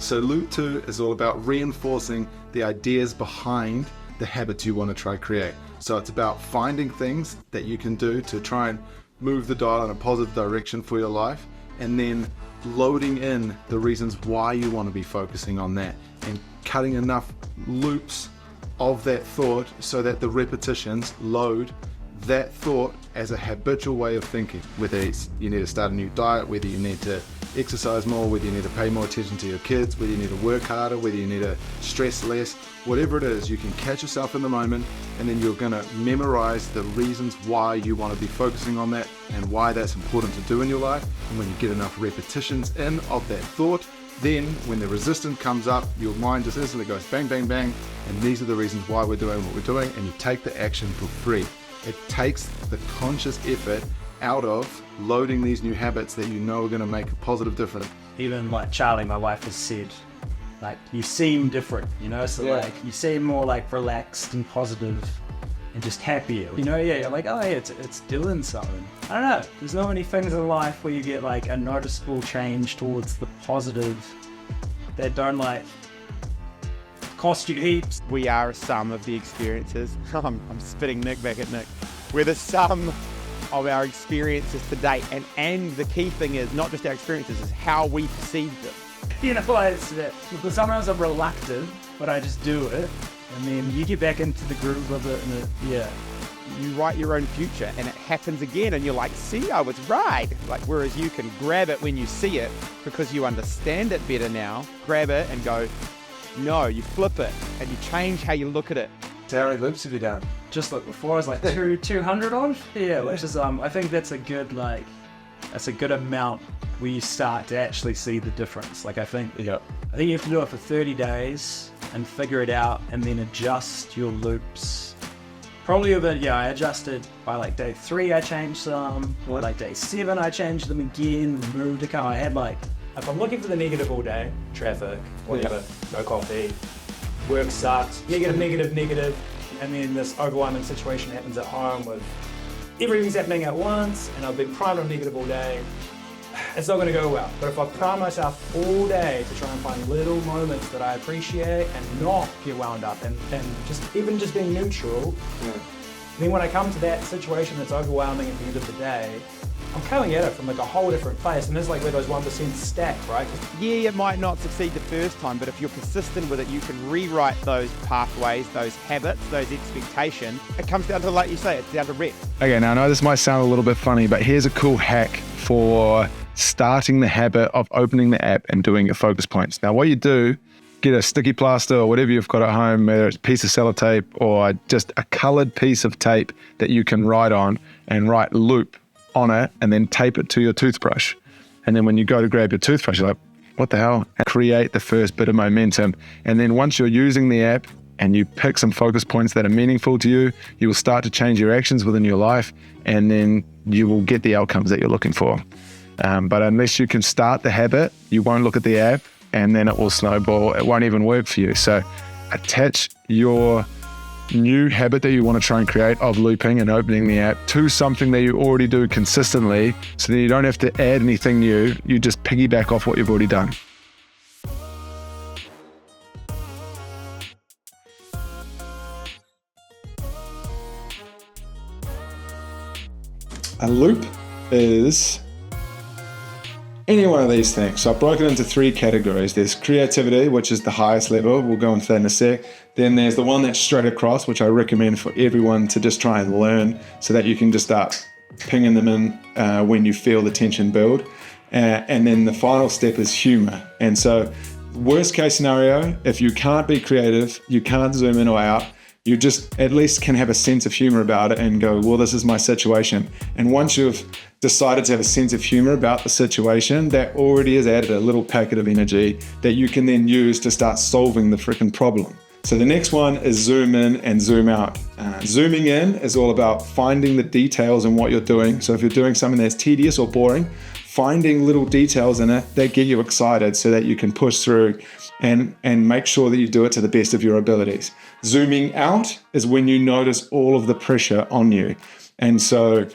So loop 2 is all about reinforcing the ideas behind the habits you want to try create. So it's about finding things that you can do to try and move the dial in a positive direction for your life, and then loading in the reasons why you want to be focusing on that, and cutting enough loops of that thought so that the repetitions load that thought as a habitual way of thinking. Whether it's you need to start a new diet, whether you need to exercise more, whether you need to pay more attention to your kids, whether you need to work harder, whether you need to stress less, whatever it is, you can catch yourself in the moment, and then you're going to memorize the reasons why you want to be focusing on that and why that's important to do in your life. And when you get enough repetitions in of that thought, then when the resistance comes up, your mind just instantly goes bang, bang, bang, and these are the reasons why we're doing what we're doing, and you take the action for free. It takes the conscious effort out of loading these new habits that you know are going to make a positive difference. Even like Charlie, my wife, has said, like, you seem different, you know, so like you seem more like relaxed and positive and just happier, you know. You're like, oh yeah, it's doing something. I don't know, there's not many things in life where you get like a noticeable change towards the positive that don't like cost you heaps. We are a sum of the experiences. I'm spitting Nick back at Nick. We're the sum of our experiences to date, and the key thing is not just our experiences, is how we perceive them. You know, like, because sometimes I'm reluctant, but I just do it, and then you get back into the groove of it, and You write your own future, and it happens again, and you're like, see, I was right. Like, whereas you can grab it when you see it, because you understand it better now, grab it and go, no, you flip it, and you change how you look at it. So how many loops have you done? just like before, I was like 200 on. Yeah, which is I think that's a good amount where you start to actually see the difference. Like I think you have to do it for 30 days and figure it out, and then adjust your loops. Probably I adjusted by like day 3 I changed some, or like day 7 I changed them again, moved a car. I had like, if I'm looking for the negative all day, traffic, whatever, no coffee, work sucks, negative, and then this overwhelming situation happens at home with everything's happening at once, and I've been primed on negative all day, it's not going to go well. But if I prime myself all day to try and find little moments that I appreciate and not get wound up, and just being neutral, then when I come to that situation that's overwhelming at the end of the day, I'm coming at it from like a whole different place, and this is like where those 1% stack, right? Yeah, it might not succeed the first time, but if you're persistent with it, you can rewrite those pathways, those habits, those expectations. It comes down to, like you say, it's down to rep. Okay, now I know this might sound a little bit funny, but here's a cool hack for starting the habit of opening the app and doing your focus points. Now what you do, get a sticky plaster or whatever you've got at home, whether it's a piece of sellotape or just a colored piece of tape that you can write on, and write loop on it, and then tape it to your toothbrush. And then when you go to grab your toothbrush, you're like, what the hell? And create the first bit of momentum. And then once you're using the app and you pick some focus points that are meaningful to you, you will start to change your actions within your life, and then you will get the outcomes that you're looking for. But unless you can start the habit, you won't look at the app, and then it will snowball. It won't even work for you. So attach your new habit that you want to try and create of looping and opening the app to something that you already do consistently, so that you don't have to add anything new. You just piggyback off what you've already done. A loop is any one of these things. So I've broken it into 3 categories. There's creativity, which is the highest level. We'll go into that in a sec. Then there's the one that's straight across, which I recommend for everyone to just try and learn, so that you can just start pinging them in when you feel the tension build. And then the final step is humor. And so worst case scenario, if you can't be creative, you can't zoom in or out, you just at least can have a sense of humor about it and go, well, this is my situation. And once you've decided to have a sense of humor about the situation, that already has added a little packet of energy that you can then use to start solving the freaking problem. So the next one is zoom in and zoom out. Zooming in is all about finding the details in what you're doing. So if you're doing something that's tedious or boring, finding little details in it that get you excited so that you can push through and make sure that you do it to the best of your abilities. Zooming out is when you notice all of the pressure on you. And so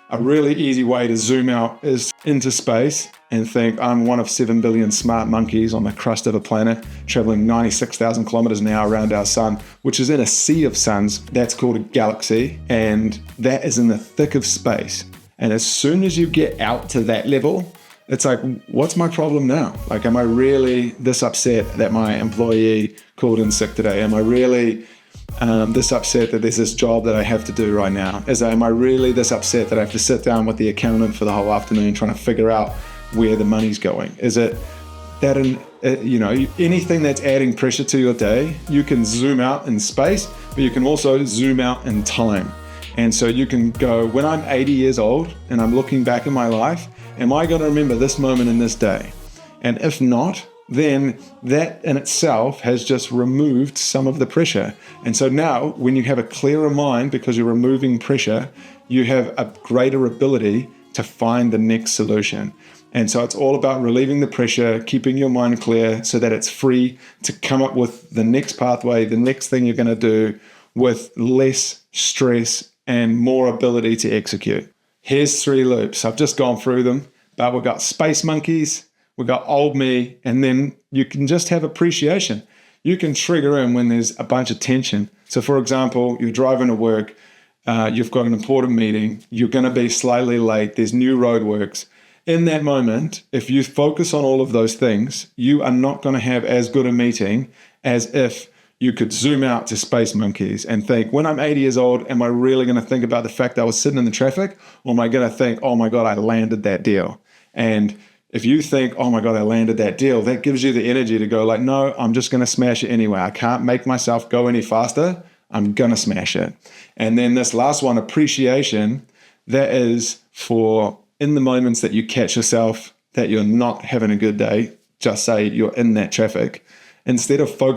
A really easy way to zoom out is into space and think I'm one of 7 billion smart monkeys on the crust of a planet traveling 96,000 kilometers an hour around our sun, which is in a sea of suns. That's called a galaxy, and that is in the thick of space. And as soon as you get out to that level, it's like, what's my problem now? Like, am I really this upset that my employee called in sick today? Am I really this upset that there's this job that I have to do right now? Am I really this upset that I have to sit down with the accountant for the whole afternoon trying to figure out where the money's going? Is it that, anything that's adding pressure to your day, you can zoom out in space, but you can also zoom out in time. And so you can go, when I'm 80 years old and I'm looking back in my life, am I going to remember this moment in this day? And if not, then that in itself has just removed some of the pressure. And so now when you have a clearer mind because you're removing pressure, you have a greater ability to find the next solution. And so it's all about relieving the pressure, keeping your mind clear so that it's free to come up with the next pathway, the next thing you're going to do with less stress and more ability to execute. Here's 3 loops. I've just gone through them, but we've got space monkeys, we've got old me, and then you can just have appreciation. You can trigger in when there's a bunch of tension. So for example, you're driving to work, you've got an important meeting, you're going to be slightly late, there's new roadworks. In that moment, if you focus on all of those things, you are not going to have as good a meeting as if you could zoom out to space monkeys and think, when I'm 80 years old, am I really going to think about the fact that I was sitting in the traffic? Or am I going to think, oh my God, I landed that deal? And if you think, oh my God, I landed that deal, that gives you the energy to go like, no, I'm just going to smash it anyway. I can't make myself go any faster. I'm going to smash it. And then this last one, appreciation, that is for in the moments that you catch yourself that you're not having a good day, just say you're in that traffic. Instead of focusing